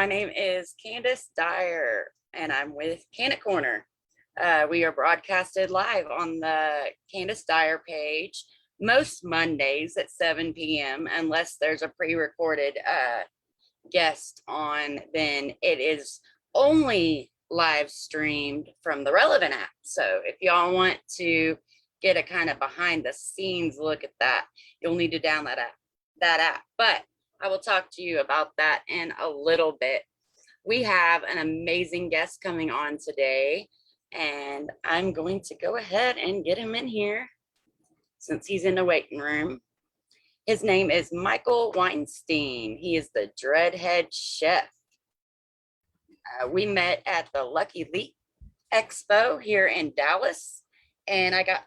My name is Candis Dyer, and I'm with Canna Corner. We are broadcasted live on the Candis Dyer page most Mondays at 7 p.m. Unless there's a pre-recorded guest on, then it is only live streamed from the Relevant app. So if y'all want to get a kind of behind the scenes look at that, you'll need to download that app. But I will talk to you about that in a little bit. We have an amazing guest coming on today, and I'm going to go ahead and get him in here since he's in the waiting room. His name is Michael Weinstein. He is the Dreadhead Chef. We met at the Lucky Leap Expo here in Dallas, and I got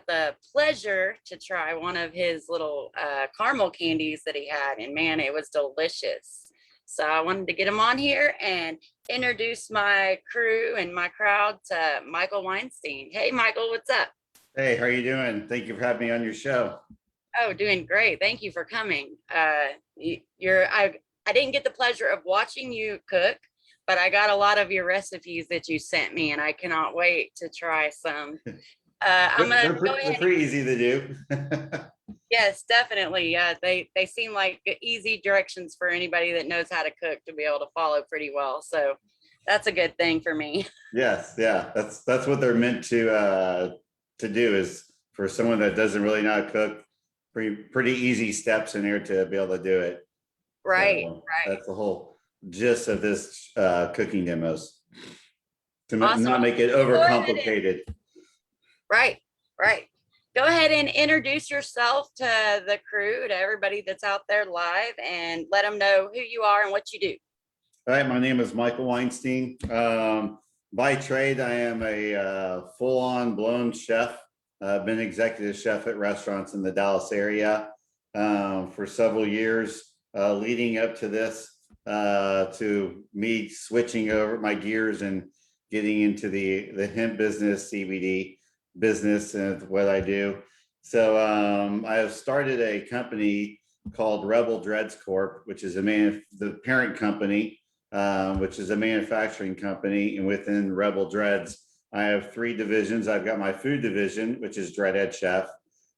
the pleasure to try one of his little caramel candies that he had, and man, it was delicious. So I wanted to get him on here and introduce my crew and my crowd to Michael Weinstein. Hey, Michael, what's up? Hey, how are you doing? Thank you for having me on your show. Oh, doing great. Thank you for coming. I didn't get the pleasure of watching you cook, but I got a lot of your recipes that you sent me, and I cannot wait to try some. They're pretty easy to do. Yes, definitely. They seem like easy directions for anybody that knows how to cook to be able to follow pretty well. So that's a good thing for me. Yes, yeah, that's what they're meant to do, is for someone that doesn't really know how to cook. Pretty easy steps in there to be able to do it. Right, So right. that's the whole gist of this cooking demos, to Awesome. not make it overcomplicated. Right. Go ahead and introduce yourself to the crew, to everybody that's out there live, and let them know who you are and what you do. All right, my name is Michael Weinstein. By trade, I am a full-on blown chef. I've been executive chef at restaurants in the Dallas area for several years, leading up to this, to me switching over my gears and getting into the hemp business, CBD business, and what I do. So I have started a company called Rebel Dreads Corp, which is the parent company, which is a manufacturing company. And within Rebel Dreads, I have three divisions. I've got my food division, which is Dreadhead Chef,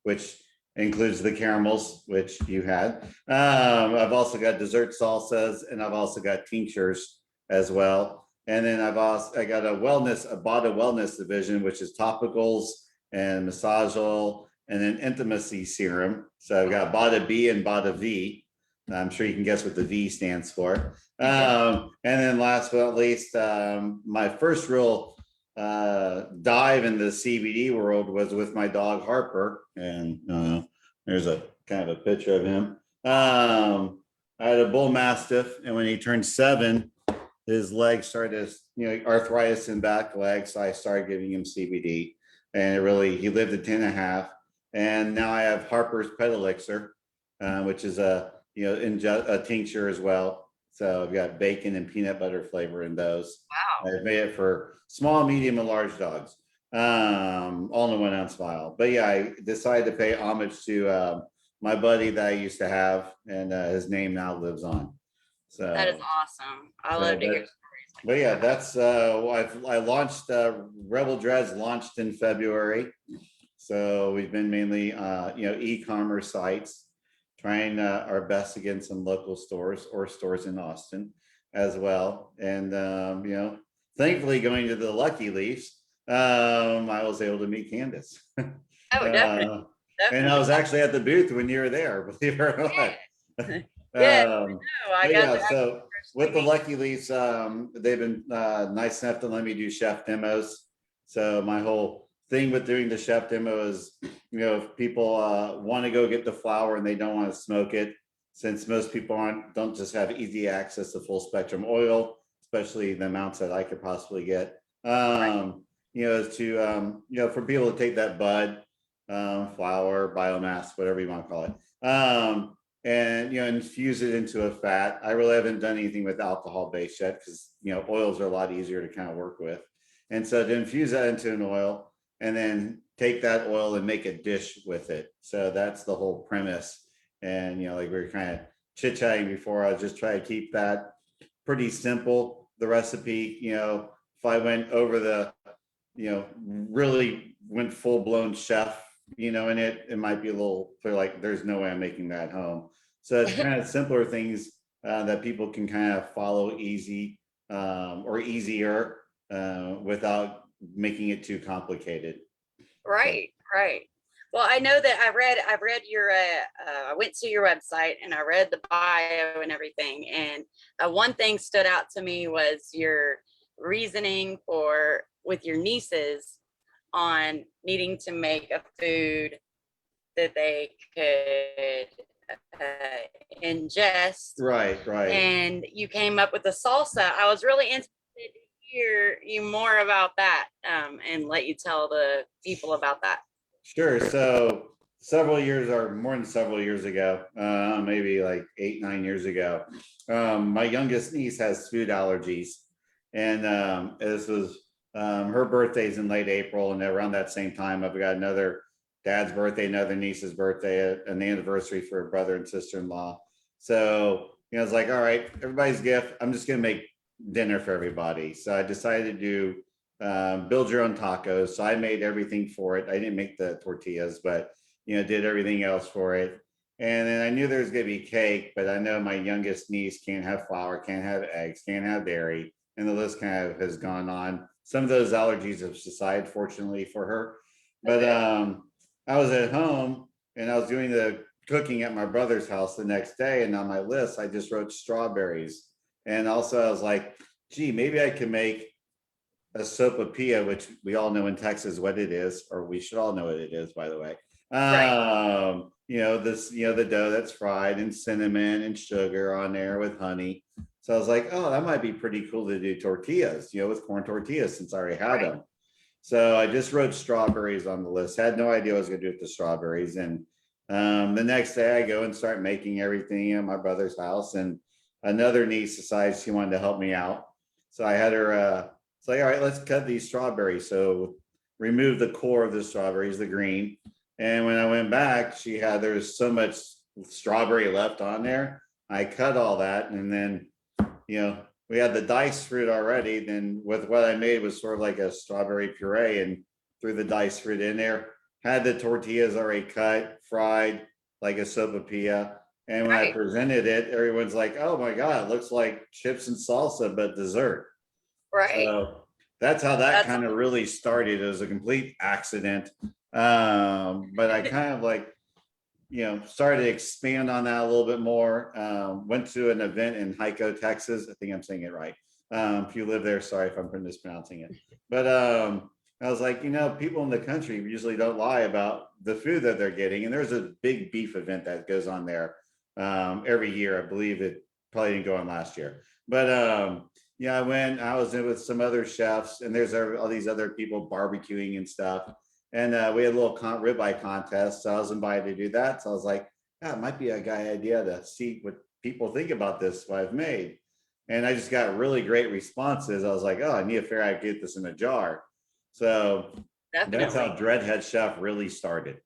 which includes the caramels, which you had. I've also got dessert salsas, and I've also got tinctures as well. And then I got a Bada wellness division, which is topicals and massage oil, and then intimacy serum. So I've got Bada B and Bada V. I'm sure you can guess what the V stands for. And then last but not least, my first real dive in the CBD world was with my dog Harper. And there's a kind of a picture of him. I had a bull mastiff, and when he turned 7, his legs started to, arthritis in back legs. So I started giving him CBD, and he lived to 10.5. And now I have Harper's Pet Elixir, which is a tincture as well. So I've got bacon and peanut butter flavor in those. Wow. I've made it for small, medium, and large dogs, all in a 1 ounce vial. But yeah, I decided to pay homage to my buddy that I used to have, and his name now lives on. So that is awesome. I love to hear stories. But yeah, that's I launched Rebel Dreads launched in February. So we've been mainly e-commerce sites, trying our best against some local stores or stores in Austin as well. And thankfully, going to the Lucky Leafs, I was able to meet Candis. Oh, definitely. And I was actually at the booth when you were there, believe it or not. So with the Lucky Leafs, they've been nice enough to let me do chef demos. So my whole thing with doing the chef demo is, if people want to go get the flower and they don't want to smoke it, since most people don't just have easy access to full spectrum oil, especially the amounts that I could possibly get, is to for people to take that bud, flower, biomass, whatever you want to call it, and infuse it into a fat. I really haven't done anything with alcohol based yet, because oils are a lot easier to kind of work with. And so to infuse that into an oil, and then take that oil and make a dish with it. So that's the whole premise. And like we were kind of chit-chatting before, I was just trying to keep that pretty simple, the recipe. If I went over the, really went full blown chef, in it, it might be a little clear, like there's no way I'm making that at home. So it's kind of simpler things that people can kind of follow easy or easier without making it too complicated. Right, right. Well, I know that I've read your, I went to your website and I read the bio and everything. And one thing stood out to me was your reasoning with your nieces on needing to make a food that they could ingest. Right, right. And you came up with the salsa. I was really interested to hear you more about that, and let you tell the people about that. Sure. So several years or more than several years ago, maybe like 8, 9 years ago, my youngest niece has food allergies. And this was her birthday's in late April. And around that same time, I've got another dad's birthday, another niece's birthday, an anniversary for a brother and sister-in-law. So, it's like, all right, everybody's gift. I'm just going to make dinner for everybody. So I decided to do build your own tacos. So I made everything for it. I didn't make the tortillas, but did everything else for it. And then I knew there was gonna be cake, but I know my youngest niece can't have flour, can't have eggs, can't have dairy, and the list kind of has gone on. Some of those allergies have subsided, fortunately for her. But I was at home and I was doing the cooking at my brother's house the next day, and on my list I just wrote strawberries. And also I was like, gee, maybe I can make a sopapilla, which we all know in Texas what it is, or we should all know what it is, by the way. Right. The dough that's fried and cinnamon and sugar on there with honey. So I was like, oh, that might be pretty cool to do tortillas, with corn tortillas, since I already had them. So I just wrote strawberries on the list. Had no idea what I was going to do with the strawberries. And the next day I go and start making everything at my brother's house. And another niece decides she wanted to help me out. So I had her say, all right, let's cut these strawberries. So remove the core of the strawberries, the green. And when I went back, there's so much strawberry left on there. I cut all that. And then, we had the diced fruit already. Then with what I made was sort of like a strawberry puree, and threw the diced fruit in there. Had the tortillas already cut, fried like a sopapilla. And when I presented it, everyone's like, oh my God, it looks like chips and salsa, but dessert. Right. So that's how that kind of really started. It was a complete accident. But I kind of like, started to expand on that a little bit more. Went to an event in Hico, Texas. I think I'm saying it right. If you live there, sorry if I'm mispronouncing it. But I was like, people in the country usually don't lie about the food that they're getting. And there's a big beef event that goes on there every year. I believe it probably didn't go on last year. But I was in with some other chefs, and there's all these other people barbecuing and stuff. And we had a little ribeye contest. So I was invited to do that. So I was like, yeah, it might be a guy idea to see what people think about this, what I've made. And I just got really great responses. I was like, oh, I need to figure out how to get this in a jar. So that's how Dreadhead Chef really started.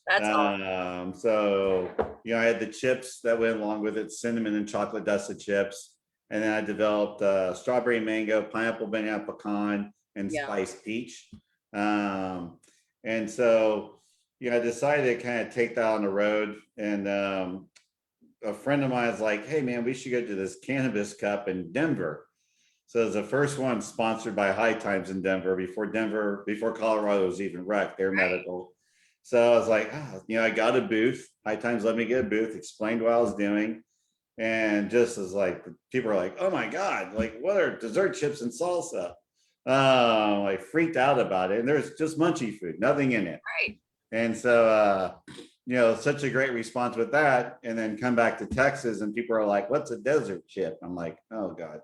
That's awesome. So, I had the chips that went along with it, cinnamon and chocolate dusted chips. And then I developed strawberry mango, pineapple, banana, pecan, and spiced peach. And so, I decided to kind of take that on the road. And a friend of mine is like, hey, man, we should go to this cannabis cup in Denver. So it's the first one sponsored by High Times in Denver before Colorado was even wrecked. They're medical. So I was like, I got a booth. High Times let me get a booth, explained what I was doing. And just as like, people are like, oh my God, like what are dessert chips and salsa? I freaked out about it. And there's just munchy food, nothing in it. Right. And so, such a great response with that. And then come back to Texas and people are like, what's a desert chip? I'm like, oh God.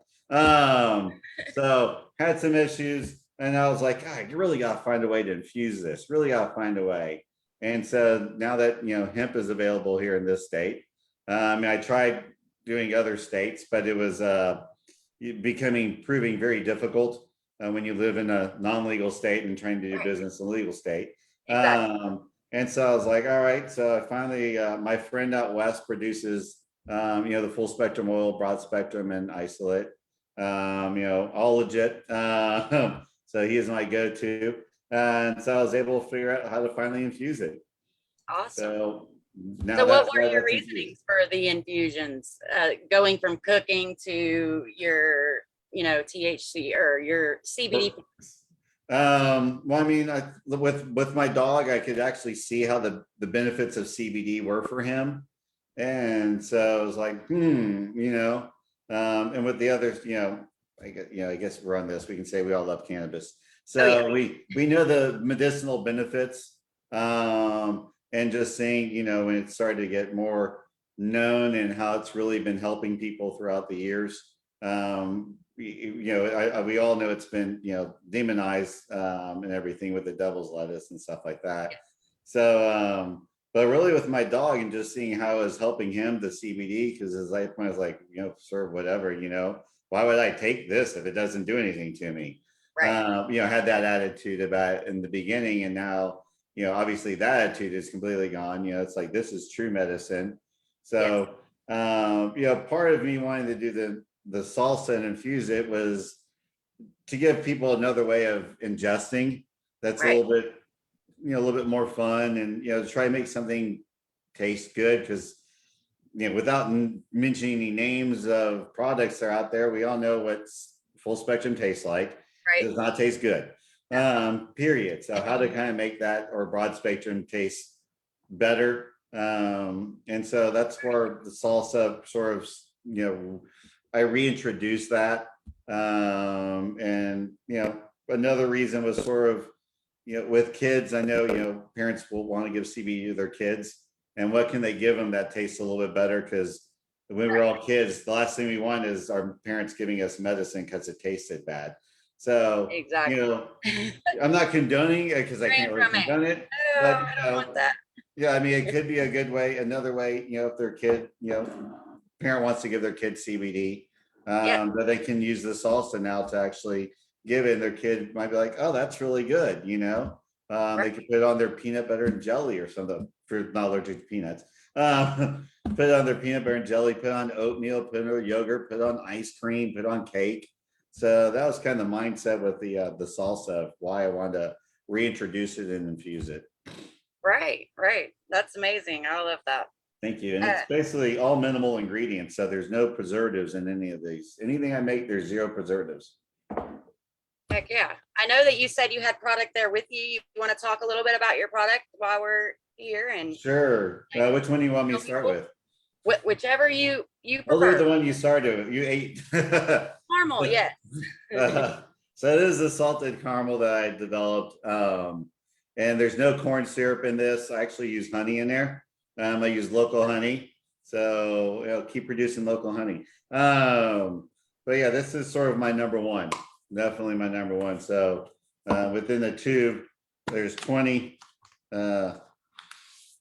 So had some issues, and I was like, I really got to find a way to infuse this, really got to find a way. And so now that, hemp is available here in this state, I tried doing other states, but it was proving very difficult when you live in a non-legal state and trying to do business in a legal state. Exactly. And so I was like, all right. So I finally, my friend out west produces, the full spectrum oil, broad spectrum, and isolate. all legit. So he is my go-to. And so I was able to figure out how to finally infuse it. Awesome. So now So what that's were why your that's infused. reasonings for the infusions, going from cooking to your, THC or your CBD? Well, I mean, with my dog, I could actually see how the benefits of CBD were for him, and so I was like, and with the others, I guess we're on this. We can say we all love cannabis, so Oh yeah, we know the medicinal benefits, and just seeing, when it started to get more known and how it's really been helping people throughout the years. We all know it's been, demonized, and everything with the devil's lettuce and stuff like that. So, but really with my dog and just seeing how it was helping him, the CBD, because his life point was like, sort of whatever, why would I take this if it doesn't do anything to me? right. Had that attitude about in the beginning, and now, obviously that attitude is completely gone. It's like, this is true medicine. Yes. So, part of me wanting to do the salsa and infuse it was to give people another way of ingesting that's Right. a little bit more fun, and to try to make something taste good, because without mentioning any names of products that are out there, we all know what full spectrum tastes like. It Right. does not taste good, period. So how to kind of make that, or broad spectrum, taste better. And so that's where the salsa sort of, I reintroduced that. And another reason was sort of, with kids, I know, parents will want to give CBD to their kids, and what can they give them that tastes a little bit better? Because when we're all kids, the last thing we want is our parents giving us medicine because it tasted bad. So, Exactly. I'm not condoning it, because I Ran can't really from it. condone it, Oh, but I don't want that. yeah, I mean, it could be a good way. Another way, if their kid, parent wants to give their kid CBD, Yeah. that they can use this also now to actually give it. Their kid might be like, oh, that's really good. They Right. could put it on their peanut butter and jelly or something, for not allergic to peanuts. Put it on their peanut butter and jelly, put it on oatmeal, put it on yogurt, put it on ice cream, put it on cake. So that was kind of the mindset with the salsa, of why I wanted to reintroduce it and infuse it. Right. Right. That's amazing. I love that. Thank you. And Uh, it's basically all minimal ingredients. So there's no preservatives in any of these. Anything I make, there's zero preservatives. Heck yeah. I know that you said you had product there with you. You want to talk a little bit about your product while we're here and Sure. Which one do you want me tell to start people with? whichever you I'll do the prefer. one you started with. You ate. Normal, yes. So it is a salted caramel that I developed. And there's no corn syrup in this. I actually use honey in there. I use local honey. So keep producing local honey. But yeah, this is sort of my number one. Definitely my number one. So within the tube, there's 20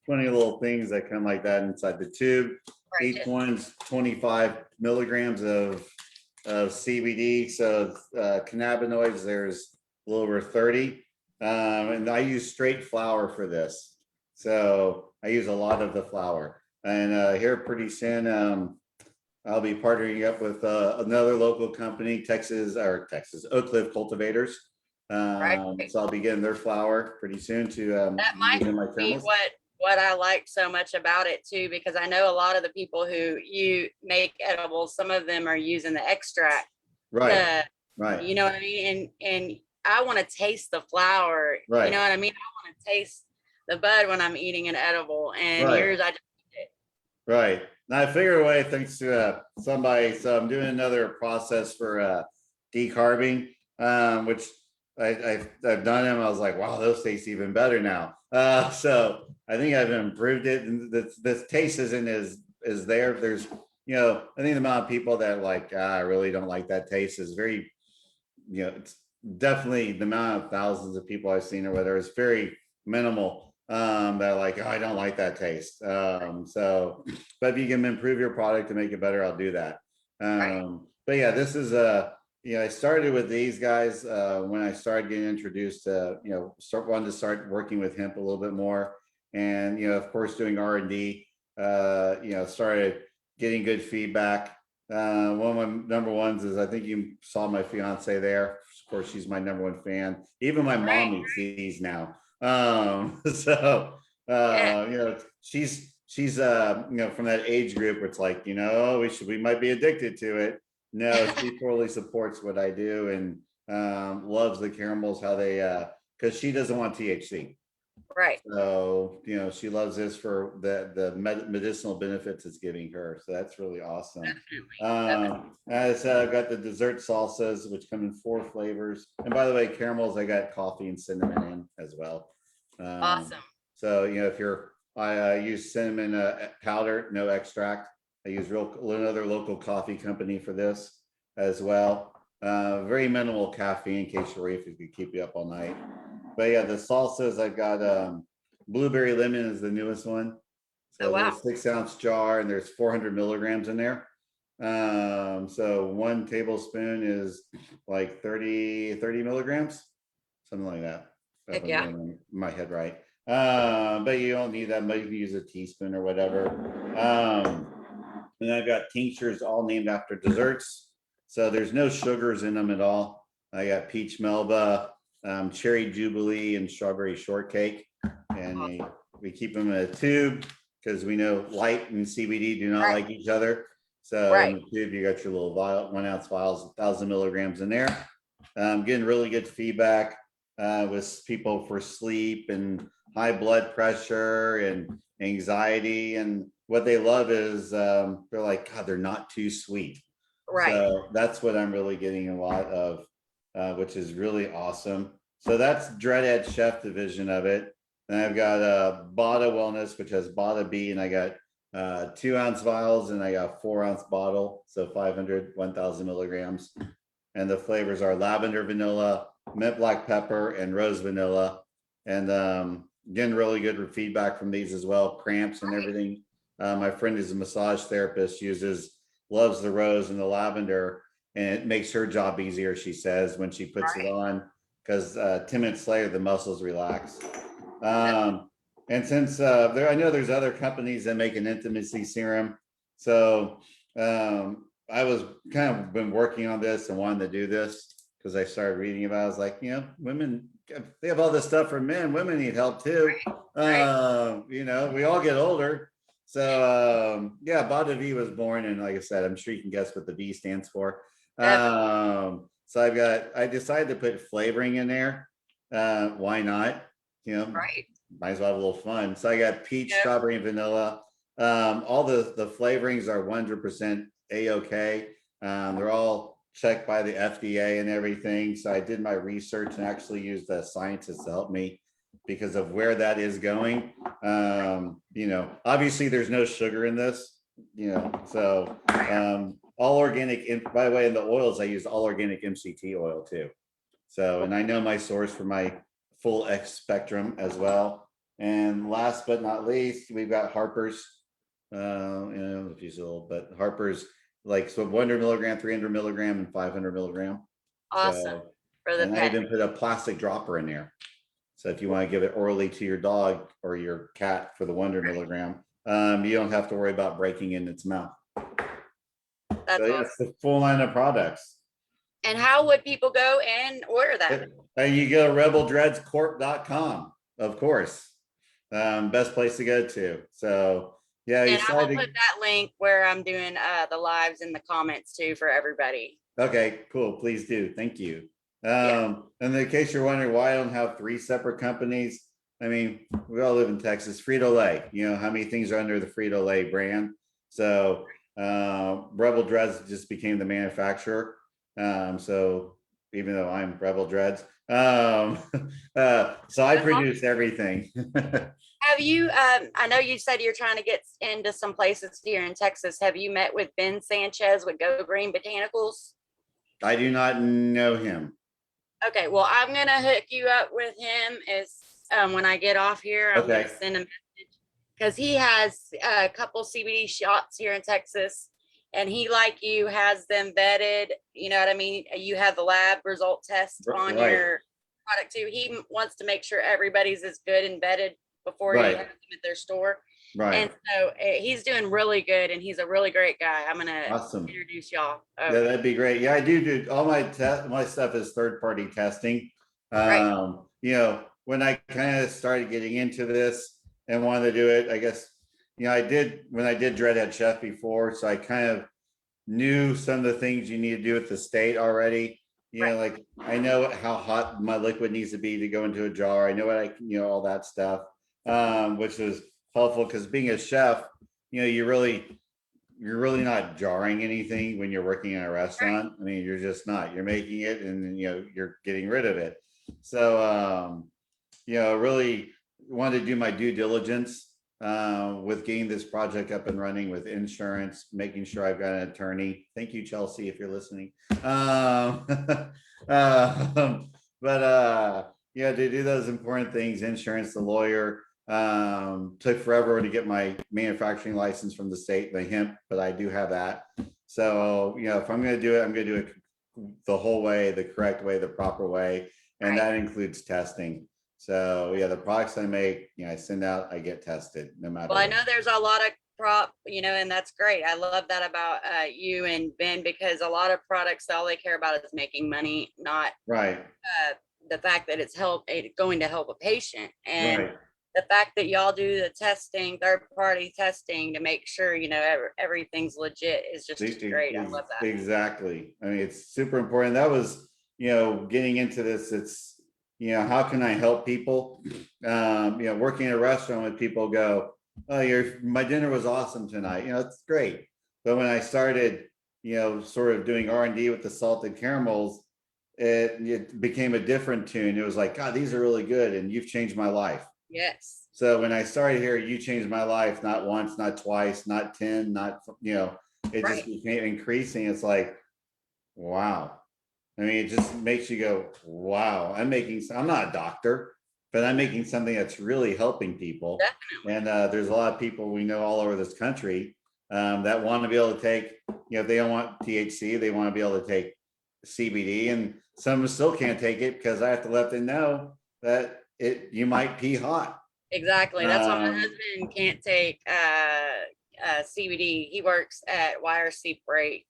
little things that come like that inside the tube. Right. Each one's 25 milligrams of CBD. So cannabinoids, there's a little over 30. And I use straight flour for this. So I use a lot of the flour. And here pretty soon, I'll be partnering up with another local company, Oak Cliff Cultivators. Right. So I'll be getting their flour pretty soon to That use might in my be thermals. what I like so much about it too, because I know a lot of the people who you make edibles, some of them are using the extract Right, to, right, you know what I mean? And I want to taste the flower, you know right, what I mean? I want to taste the bud when I'm eating an edible, and right, yours, I just eat it. right. Now I figured a way, thanks to somebody. So I'm doing another process for decarbing, which I've done them. I was like, wow, those taste even better now. So I think I've improved it, and the taste isn't as there. There's, I think the amount of people that like, I really don't like that taste is very, it's definitely the amount of thousands of people I've seen or whatever is very minimal. That are like, oh, I don't like that taste. So, but if you can improve your product to make it better, I'll do that. Right. But yeah, this is I started with these guys when I started getting introduced to, wanted to start working with hemp a little bit more, and of course doing R&D. Started getting good feedback. One of my number ones is, I think you saw my fiance there. Of course, she's my number one fan. Even my Right. mom eats these now. So Yeah. she's from that age group where it's like, we might be addicted to it. No, she totally supports what I do and loves the caramels, how they because she doesn't want THC. Right. So, she loves this for the medicinal benefits it's giving her. So that's really awesome. Definitely. As I've got the dessert salsas, which come in 4 flavors. And by the way, caramels, I got coffee and cinnamon in as well. Awesome. So, I use cinnamon powder, no extract. I use another local coffee company for this as well. Very minimal caffeine in case you're worried if it could keep you up all night. But yeah, the salsas, I've got blueberry lemon is the newest one. So Oh, wow. there's 6-ounce jar and there's 400 milligrams in there. So 1 tablespoon is like 30 milligrams, something like that. If Heck I'm yeah. doing my head right. But you don't need that much. You can use a teaspoon or whatever. And I've got tinctures all named after desserts. So there's no sugars in them at all. I got peach melba, cherry jubilee, and strawberry shortcake. And we keep them in a tube because we know light and CBD do not like each other. So in the tube, you got your little 1-ounce vials, 1,000 milligrams in there. Getting really good feedback with people for sleep and high blood pressure and anxiety. And what they love is they're like, God, they're not too sweet. Right. So that's what I'm really getting a lot of, which is really awesome. So that's Dreadhead Chef division of it. And I've got Bada Wellness, which has Bada B, and I got 2-ounce vials and I got 4-ounce bottle. So 500, 1,000 milligrams. And the flavors are lavender vanilla, mint black pepper, and rose vanilla. And getting really good feedback from these as well, cramps and everything. My friend is a massage therapist, loves the rose and the lavender, and it makes her job easier, she says, when she puts it on, because 10 minutes later, the muscles relax. And since I know there's other companies that make an intimacy serum, so I was kind of been working on this and wanted to do this because I started reading about it. I was like, women, they have all this stuff for men. Women need help too. We all get older. So Bada V was born, and like I said, I'm sure you can guess what the V stands for. So I decided to put flavoring in there. Why not? Might as well have a little fun. So I got peach, strawberry, and vanilla. All the flavorings are 100% A-OK. They're all checked by the FDA and everything. So I did my research and actually used the scientists to help me because of where that is going. Obviously there's no sugar in this, so all organic. By the way, in the oils, I use all organic MCT oil too. So, and I know my source for my full X spectrum as well. And last but not least, we've got Harper's, but Harper's, like, so 100 milligram, 300 milligram, and 500 milligram. Awesome. And I even put a plastic dropper in there. So if you want to give it orally to your dog or your cat for the 100 milligram, you don't have to worry about breaking in its mouth. That's awesome. It's the full line of products. And how would people go and order that? You go to rebeldreadscorp.com, of course. Best place to go to. So yeah. And I will put that link where I'm doing the lives in the comments too for everybody. Okay, cool. Please do. Thank you. And in case you're wondering why I don't have 3 separate companies, I mean, we all live in Texas. Frito-Lay, how many things are under the Frito-Lay brand? So Rebel Dreads just became the manufacturer. So even though I'm Rebel Dreads, so I produce everything. Have you, I know you said you're trying to get into some places here in Texas. Have you met with Ben Sanchez with Go Green Botanicals? I do not know him. Okay, well, I'm going to hook you up with him when I get off here. I'm going to send a message because he has a couple CBD shots here in Texas, and he, like you, has them vetted. You know what I mean? You have the lab result test on your product too. He wants to make sure everybody's as good and vetted before he has them at their store. Right. And so he's doing really good, and he's a really great guy. I'm gonna Awesome. introduce y'all. Yeah, that'd be great. Yeah, I do all my stuff is third-party testing. Right. When I kind of started getting into this and wanted to do it, I guess, I did when I did Dreadhead Chef before, so I kind of knew some of the things you need to do with the state already. Right. Like I know how hot my liquid needs to be to go into a jar. I know what all that stuff, which was helpful because being a chef, you're really not jarring anything when you're working in a restaurant. I mean, you're just not. You're making it, and you're getting rid of it. So, really wanted to do my due diligence with getting this project up and running with insurance, making sure I've got an attorney. Thank you, Chelsea, if you're listening. To do those important things, insurance, the lawyer. Took forever to get my manufacturing license from the state, the hemp, but I do have that. So, if I'm going to do it, I'm going to do it the whole way, the correct way, the proper way. And that includes testing. So the products I make, I send out, I get tested no matter. Well, I know there's a lot of and that's great. I love that about you and Ben, because a lot of products, all they care about is making money, not the fact that it's going to help a patient. And the fact that y'all do the testing, third-party testing to make sure, everything's legit is just great. I love that. Exactly. I mean, it's super important. That was, getting into this, it's, how can I help people? Working in a restaurant with people go, oh, my dinner was awesome tonight. It's great. But when I started, sort of doing R&D with the salted caramels, it became a different tune. It was like, God, these are really good. And you've changed my life. Yes. So when I started here, you changed my life, not once, not twice, not 10, not, it just became increasing. It's like, wow. I mean, it just makes you go, wow, I'm not a doctor, but I'm making something that's really helping people. Definitely. And there's a lot of people we know all over this country that want to be able to take, if they don't want THC, they want to be able to take CBD, and some still can't take it because I have to let them know that you might pee hot. Exactly. That's why my husband can't take CBD. He works at YRC Freight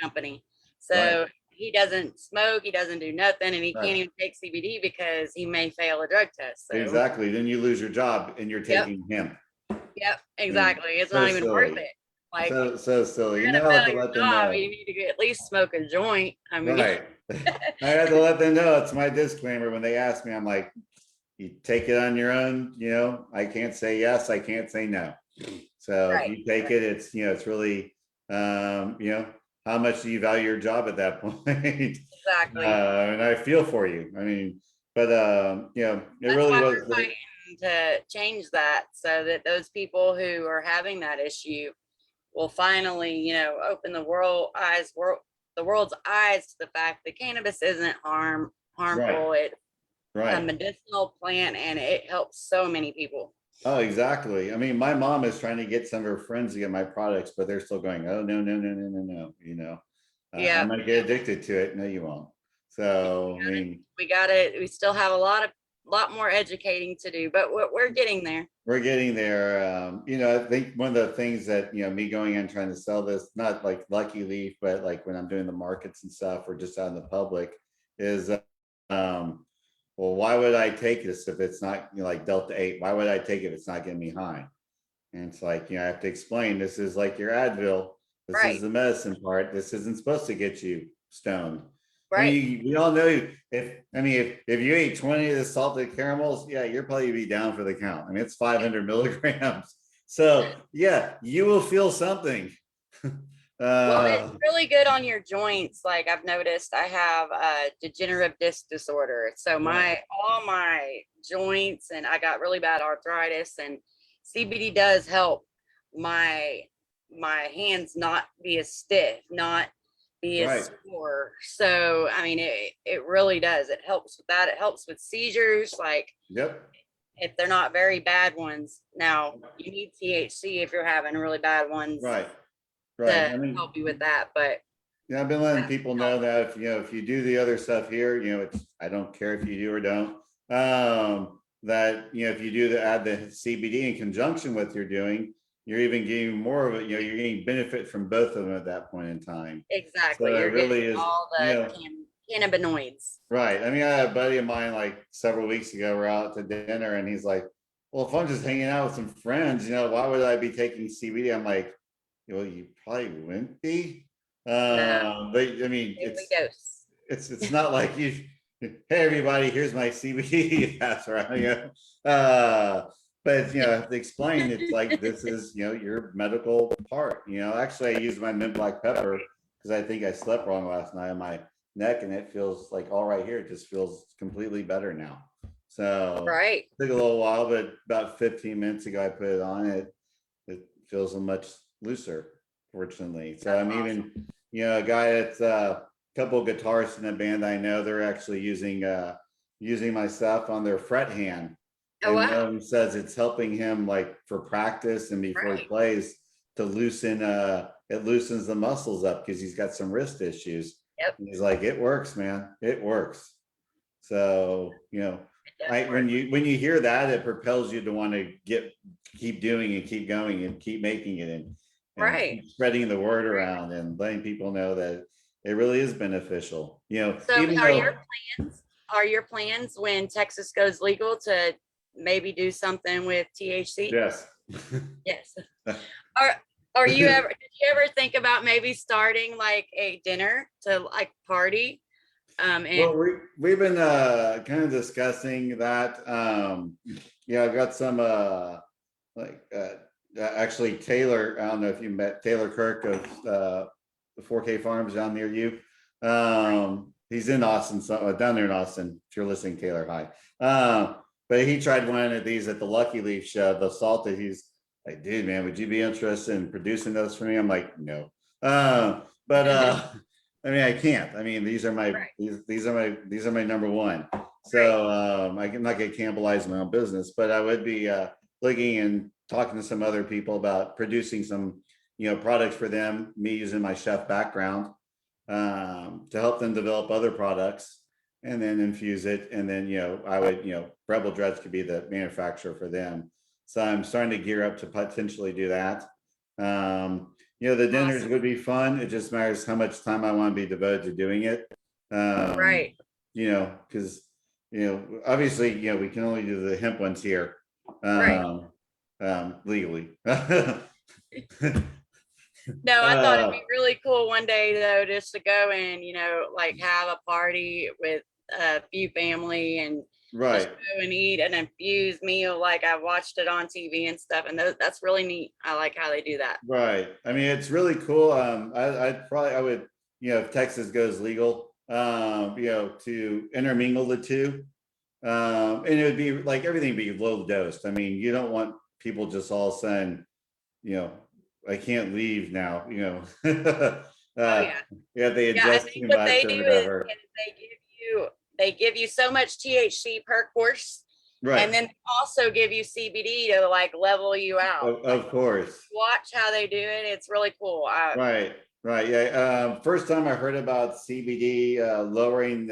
company. So he doesn't smoke, he doesn't do nothing, and he can't even take CBD because he may fail a drug test. So. Exactly. Then you lose your job and you're taking hemp. Yep, exactly. It's not even worth it. Like, so silly. You have to let them know. You need to at least smoke a joint. I mean, I had to let them know. It's my disclaimer when they ask me. I'm like, you take it on your own. I can't say yes, I can't say no. So if you take it, it's it's really how much do you value your job at that point? Exactly. And I feel for you. I mean, but it That's really why was we're fighting to change that, so that those people who are having that issue will finally, open the world's eyes to the fact that cannabis isn't harmful. It's a medicinal plant, and it helps so many people. Oh, exactly. I mean, my mom is trying to get some of her friends to get my products, but they're still going, oh, no. I might get addicted to it. No, you won't. So, I mean, we still have a lot more educating to do, but we're getting there. We're getting there. I think one of the things that, me going in trying to sell this, not like Lucky Leaf, but like when I'm doing the markets and stuff or just out in the public is, well, why would I take this if it's not like Delta 8? Why would I take it if it's not getting me high? And it's like, I have to explain, this is like your Advil. This is the medicine part. This isn't supposed to get you stoned. Right. I mean, we all know if you ate 20 of the salted caramels, you're probably be down for the count. I mean, it's 500 milligrams. So you will feel something. Well, it's really good on your joints. Like I've noticed, I have a degenerative disc disorder. So all my joints, and I got really bad arthritis, and CBD does help my hands not be as stiff, not be as sore. So I mean, it really does. It helps with that. It helps with seizures. Like if they're not very bad ones. Now you need THC if you're having really bad ones. To help you with that. But I've been letting people know that if you do the other stuff here, I don't care if you do or don't. that, if you do add the CBD in conjunction with you're doing, you're even getting more of it, you're getting benefit from both of them at that point in time. So Exactly. it You're getting really is, all the cannabinoids. right. I mean, I had a buddy of mine like several weeks ago, we're out to dinner and he's like, well, if I'm just hanging out with some friends, why would I be taking CBD? I'm like, well, you probably wouldn't be. No, But I mean, daily dose. it's not like you, hey everybody, here's my CBD. That's right. But I have to explain it's like this is your medical part. Actually I use my mint black pepper because I think I slept wrong last night on my neck and it feels like all right here. It just feels completely better now. So Right. it took a little while, but about 15 minutes ago I put it on. It feels much looser, fortunately. So That's I'm awesome. even, a guy that's a couple of guitarists in a band I know, they're actually using my stuff on their fret hand. Oh, And one of wow. them says it's helping him like for practice and before he Right. plays to loosen it loosens the muscles up because he's got some wrist issues. Yep. And he's like, it works, man. It works. So, It does work. when you hear that, it propels you to want to keep doing and keep going and keep making it and Right. keep spreading the word around and letting people know that it really is beneficial. So Even though are your plans when Texas goes legal to maybe do something with THC? yes. Yes. Are did you ever think about maybe starting like a dinner to like party? Well, And we've been kind of discussing that. I've got some like actually Taylor. I don't know if you met Taylor Kirk of the 4K Farms down near you. He's in Austin, down there in Austin. If you're listening, Taylor, hi. But he tried one of these at the Lucky Leaf show, the salted. He's like, dude, man, would you be interested in producing those for me? I'm like, no. But I mean, I can't. I mean, these are my right. these are my number one. So I'm not gonna cannibalize my own business, but I would be looking and talking to some other people about producing some products for them. Me using my chef background to help them develop other products and then infuse it. And then I would Rebel Dreads could be the manufacturer for them. So I'm starting to gear up to potentially do that. The dinners Awesome. would be fun. It just matters how much time I want to be devoted to doing it. Right. Because obviously, we can only do the hemp ones here, Right. legally. No, I thought it'd be really cool one day though, just to go and, like have a party with a few family and just Right. go and eat an infused meal. Like I watched it on TV and stuff, and that's really neat. I like how they do that. Right. I mean, it's really cool. I would, if Texas goes legal, to intermingle the two. And it would be like everything be low dosed. I mean, you don't want people just all of a sudden, I can't leave now, Oh yeah. they Yeah, I adjust think too what they much or do is whatever. they give you so much THC per course, Right. and then they also give you CBD to like level you out. Of course. Watch how they do it. It's really cool. Right. Right. Yeah. First time I heard about CBD lowering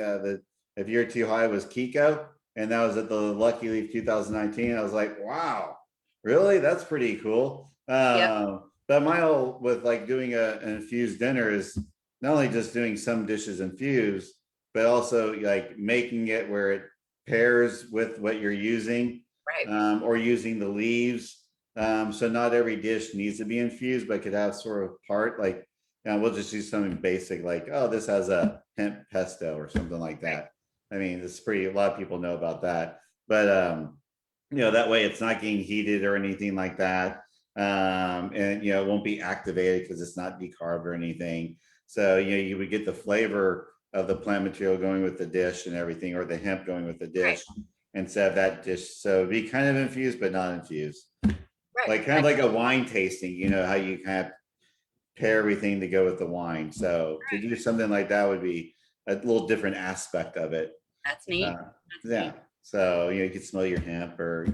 if you're too high was Kiko, and that was at the Lucky Leaf 2019. I was like, wow, really? That's pretty cool. Yep. But my whole with like doing an infused dinner is not only just doing some dishes infused, but also like making it where it pairs with what you're using, Right. or using the leaves. So not every dish needs to be infused, but could have sort of part like, we'll just use something basic like, oh, this has a hemp pesto or something like Right. that. I mean, it's a lot of people know about that, but that way it's not getting heated or anything like that. And it won't be activated because it's not decarbed or anything. So you would get the flavor of the plant material going with the dish and everything, or the hemp going with the dish instead of that dish. So it'd be kind of infused, but not infused. Right. Like kind of like a wine tasting, how you kind of pair everything to go with the wine. So to do something like that would be a little different aspect of it. That's neat. Uh, That's yeah. neat. So you could smell your hemp or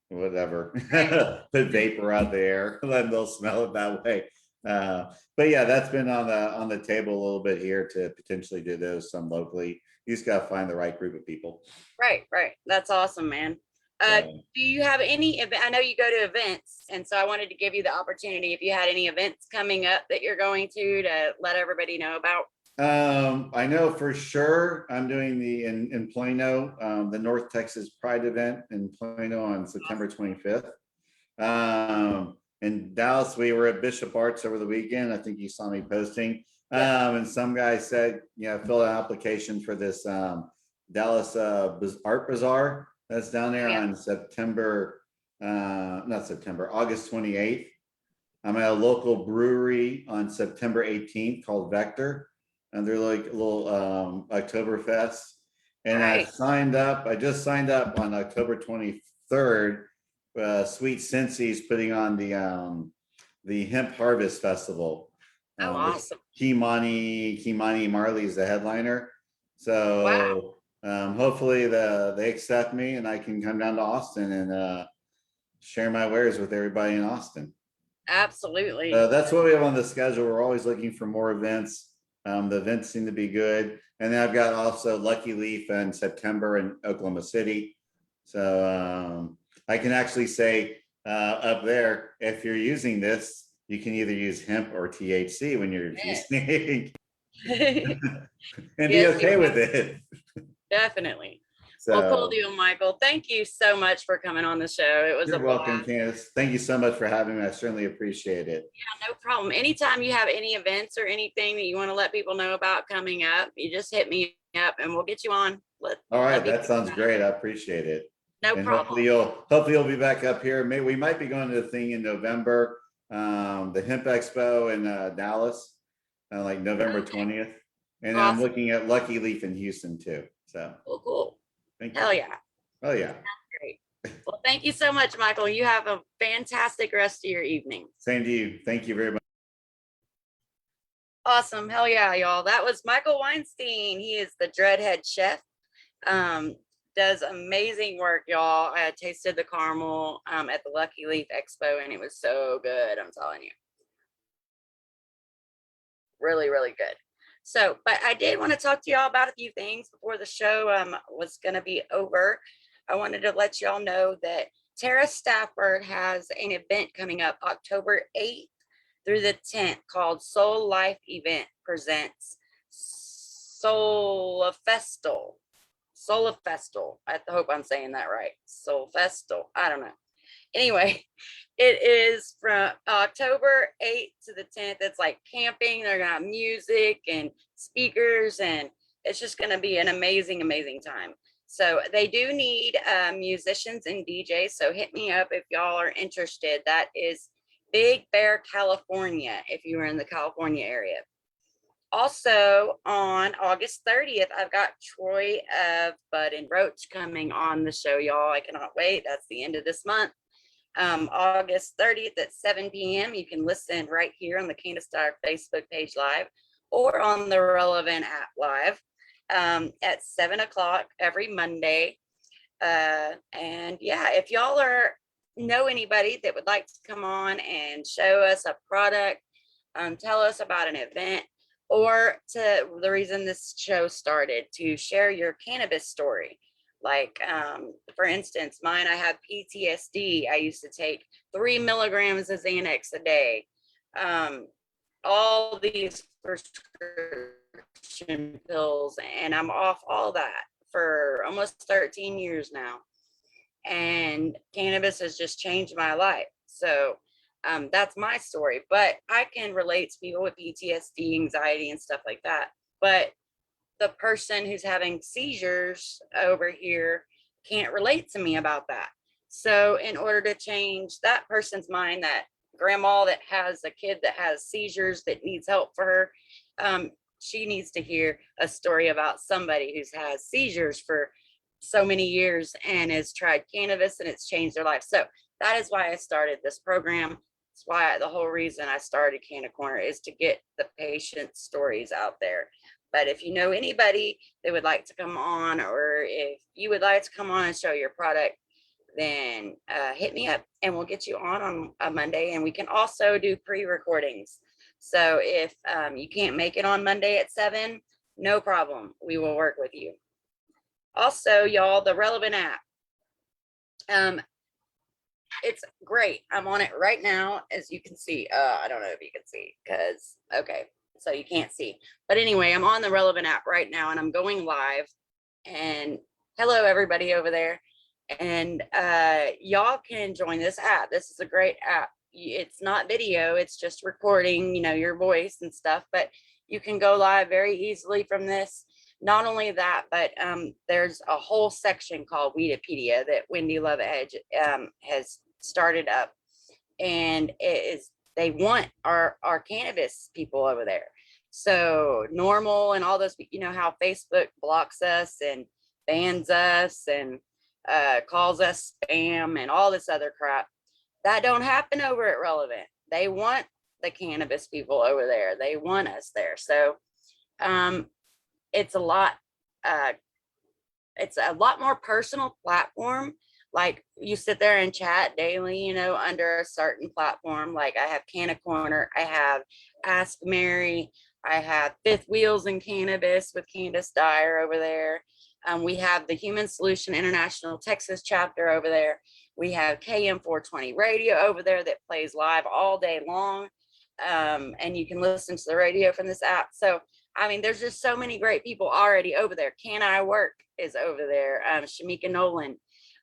whatever. Right. Put vapor out there, then they'll smell it that way. But yeah, that's been on the table a little bit here to potentially do those some locally. You just gotta find the right group of people. Right. Right. That's awesome, man. So, Do you have any event? I know you go to events, and so I wanted to give you the opportunity if you had any events coming up that you're going to let everybody know about. I know for sure I'm doing in Plano, the North Texas Pride event in Plano on September 25th. In Dallas, we were at Bishop Arts over the weekend. I think you saw me posting. And some guy said, fill an application for this Dallas Art Bazaar that's down there on August 28th. I'm at a local brewery on September 18th called Vector, and they're like a little Oktoberfest. And I just signed up on October 23rd. Sweet Cincy's putting on the Hemp Harvest Festival. Awesome. Kimani Marley is the headliner. So hopefully they accept me and I can come down to Austin and share my wares with everybody in Austin. Absolutely. That's what we have on the schedule. We're always looking for more events. The events seem to be good. And then I've got also Lucky Leaf in September in Oklahoma City. So I can actually say up there, if you're using this, you can either use hemp or THC when you're using it and be okay with it. Definitely. So, well, cool deal, Michael. Thank you so much for coming on the show. It was you're welcome, Candace. Thank you so much for having me. I certainly appreciate it. Yeah, no problem. Anytime you have any events or anything that you want to let people know about coming up, you just hit me up and we'll get you on. All right, that sounds great. I appreciate it. No problem. Hopefully you'll be back up here. Maybe we might be going to the thing in November, the Hemp Expo in Dallas, like November 20th. And awesome. I'm looking at Lucky Leaf in Houston too. So cool. Thank you. Hell yeah. Oh yeah. That's great. Well, thank you so much, Michael. You have a fantastic rest of your evening. Same to you. Thank you very much. Awesome. Hell yeah, y'all. That was Michael Weinstein. He is the Dreadhead chef. Does amazing work, y'all. I tasted the caramel at the Lucky Leaf Expo and it was so good. I'm telling you. Really, really good. So, but I did want to talk to y'all about a few things before the show was going to be over. I wanted to let y'all know that Tara Stafford has an event coming up October 8th through the 10th called Soul Life Event Presents Solafestal. I hope I'm saying that right. Solfestal. I don't know. Anyway, it is from October 8th to the 10th. It's like camping. They're going to have music and speakers, and it's just going to be an amazing, amazing time. So they do need musicians and DJs. So hit me up if y'all are interested. That is Big Bear, California, if you are in the California area. Also on August 30th, I've got Troy of Bud and Roach coming on the show, y'all. I cannot wait. That's the end of this month. August 30th at 7 p.m. You can listen right here on the Candis Dyer Facebook page live or on the relevant app live at 7 o'clock every Monday. And yeah, if y'all know anybody that would like to come on and show us a product, tell us about an event, or to the reason this show started, to share your cannabis story. Like, for instance, mine, I have PTSD. I used to take 3 milligrams of Xanax a day. All these prescription pills, and I'm off all that for almost 13 years now. And cannabis has just changed my life. So that's my story, but I can relate to people with PTSD, anxiety, and stuff like that. But the person who's having seizures over here can't relate to me about that. So in order to change that person's mind, that grandma that has a kid that has seizures that needs help for her, she needs to hear a story about somebody who's has seizures for so many years and has tried cannabis and it's changed their life. So that is why I started this program. That's why the whole reason I started Canna Corner is to get the patient stories out there. But if you know anybody that would like to come on, or if you would like to come on and show your product, then hit me up and we'll get you on a Monday. And we can also do pre-recordings. So if you can't make it on Monday at 7, no problem. We will work with you. Also, y'all, the relevant app. Um, it's great. I'm on it right now, as you can see. I don't know if you can see because, okay, so you can't see. But anyway, I'm on the Relevant app right now and I'm going live. And hello, everybody over there. And y'all can join this app. This is a great app. It's not video, it's just recording, your voice and stuff, but you can go live very easily from this. Not only that, but there's a whole section called Weedipedia that Wendy Love Edge has started up, and they want our cannabis people over there. So Normal and all those, how Facebook blocks us and bans us and calls us spam and all this other crap. That don't happen over at Relevant. They want the cannabis people over there. They want us there. So it's a lot more personal platform. Like you sit there and chat daily, under a certain platform. Like I have Canna Corner, I have Ask Mary, I have Fifth Wheels in Cannabis with Candis Dyer over there. We have the Human Solution International Texas chapter over there. We have KM 420 radio over there that plays live all day long. And you can listen to the radio from this app. So, I mean, there's just so many great people already over there. Can I Work is over there. Shamika Nolan.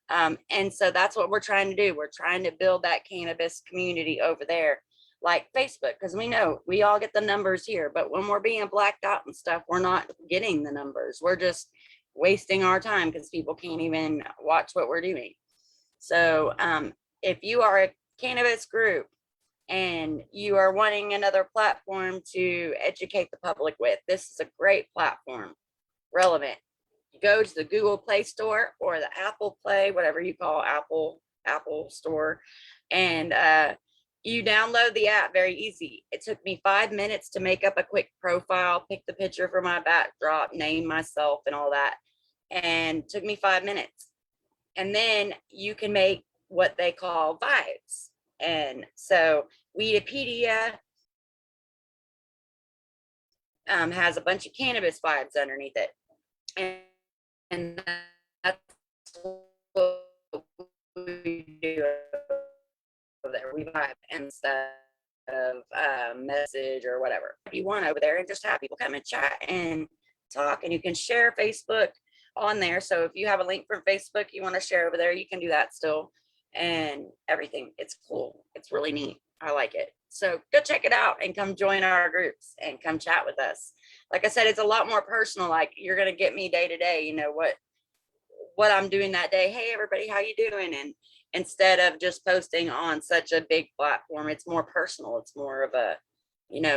And so that's what we're trying to do. We're trying to build that cannabis community over there, like Facebook, because we know we all get the numbers here, but when we're being blacked out and stuff, we're not getting the numbers. We're just wasting our time because people can't even watch what we're doing. So if you are a cannabis group and you are wanting another platform to educate the public with, this is a great platform. Relevant. You go to the Google Play Store or the Apple Play, whatever you call Apple Store, and you download the app. Very easy. It took me 5 minutes to make up a quick profile, pick the picture for my backdrop, name myself and all that, and took me 5 minutes. And then you can make what they call vibes. And so Weedipedia has a bunch of cannabis vibes underneath it. And that's what we do over there. We vibe instead of message or whatever you want over there, and just have people come and chat and talk. And you can share Facebook on there. So if you have a link from Facebook you want to share over there, you can do that still, and everything. It's cool. It's really neat. I like it. So go check it out and come join our groups and come chat with us. Like I said, it's a lot more personal. Like you're going to get me day to day, what I'm doing that day. Hey, everybody, how you doing? And instead of just posting on such a big platform, it's more personal. It's more of a,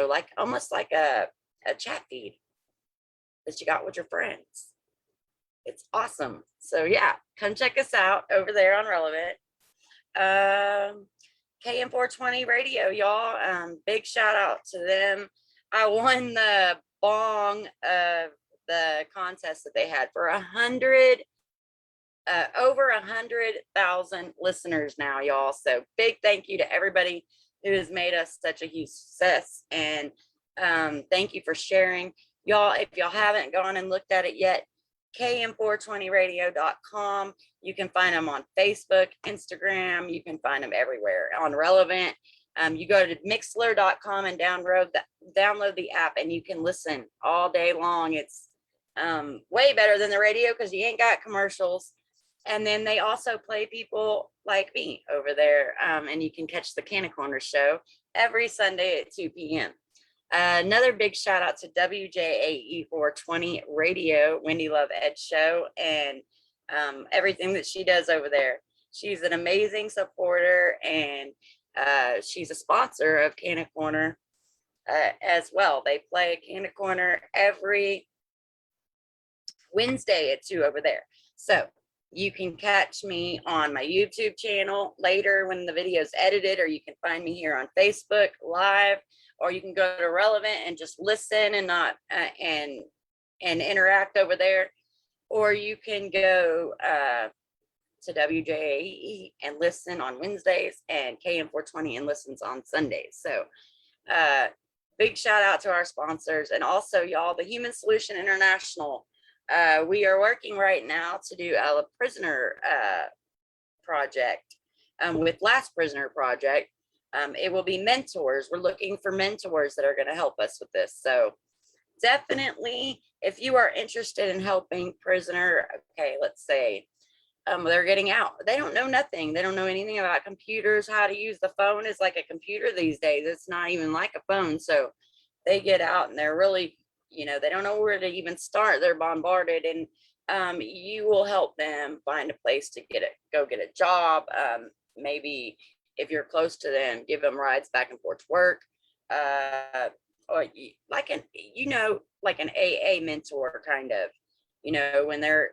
like almost like a chat feed that you got with your friends. It's awesome. So yeah, come check us out over there on Relevant. KM 420 radio, y'all. Big shout out to them. I won the bong of the contest that they had for over 100,000 listeners now, y'all. So big thank you to everybody who has made us such a huge success. And thank you for sharing. Y'all, if y'all haven't gone and looked at it yet, km420radio.com. You can find them on Facebook, Instagram. You can find them everywhere on Relevant. You go to mixler.com and download the app, and you can listen all day long. It's way better than the radio because you ain't got commercials. And then they also play people like me over there, and you can catch the Canna Corner show every Sunday at 2 p.m. Another big shout out to WJAE 420 Radio, Wendy Love Edge show, and everything that she does over there. She's an amazing supporter, and she's a sponsor of Canna Corner as well. They play Canna Corner every Wednesday at 2 over there. So you can catch me on my YouTube channel later when the video is edited, or you can find me here on Facebook live, or you can go to Relevant and just listen and not and interact over there, or you can go to WJAE and listen on Wednesdays, and KM420 and listens on Sundays. So big shout out to our sponsors, and also y'all, the Human Solution International. We are working right now to do a prisoner project, with Last Prisoner Project. It will be mentors. We're looking for mentors that are going to help us with this. So definitely, if you are interested in helping prisoner, okay, let's say they're getting out. They don't know nothing. They don't know anything about computers, how to use the phone is like a computer these days. It's not even like a phone. So they get out and they're really, they don't know where to even start. They're bombarded, and you will help them find a place to go get a job. Maybe if you're close to them, give them rides back and forth to work. Or like like an AA mentor kind of, when they're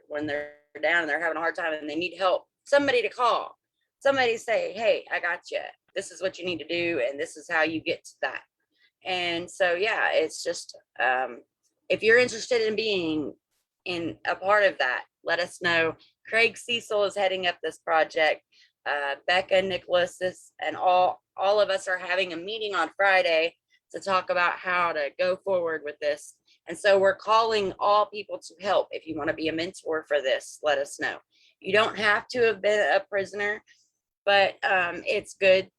down and they're having a hard time and they need help, somebody to call, somebody say, hey, I got you. This is what you need to do, and this is how you get to that. And so, yeah, it's just, if you're interested in being in a part of that, let us know. Craig Cecil is heading up this project. Becca, Nicholas, and all of us are having a meeting on Friday to talk about how to go forward with this. And so we're calling all people to help. If you want to be a mentor for this, let us know. You don't have to have been a prisoner, but it's good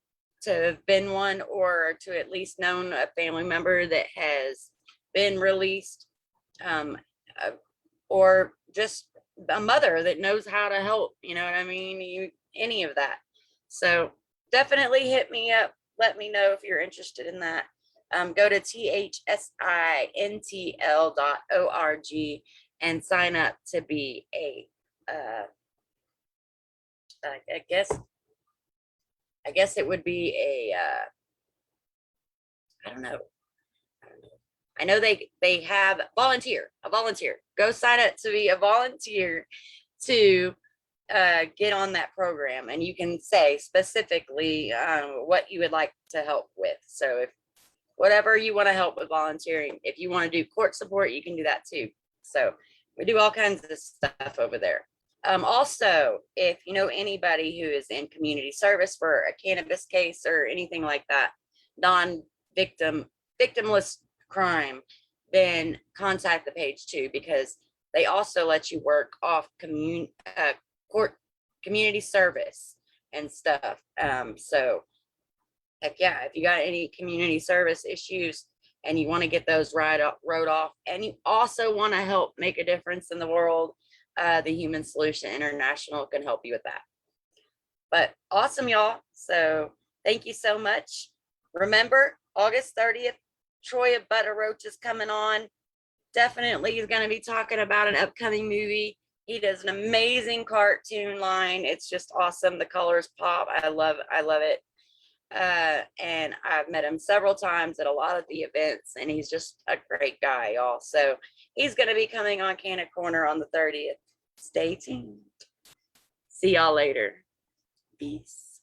to have been one, or to at least known a family member that has been released, or just a mother that knows how to help, you know what I mean? Any of that. So definitely hit me up. Let me know if you're interested in that. Go to thsintl.org and sign up to be a, I guess it would be a, I don't know. I know they have a volunteer. Go sign up to be a volunteer to get on that program, and you can say specifically what you would like to help with. So if whatever you want to help with volunteering, if you want to do court support, you can do that too. So we do all kinds of stuff over there. Also, if you know anybody who is in community service for a cannabis case or anything like that, victimless crime, then contact the page too, because they also let you work off court community service and stuff. So heck yeah, if you got any community service issues and you want to get those wrote off, and you also want to help make a difference in the world, the Human Solution International can help you with that. But awesome, y'all. So thank you so much. Remember, August 30th, Troy Butterroach is coming on. Definitely he's going to be talking about an upcoming movie. He does an amazing cartoon line. It's just awesome. The colors pop. I love it. And I've met him several times at a lot of the events, and he's just a great guy, y'all. So he's going to be coming on Canna Corner on the 30th. Stay tuned. See y'all later. Peace.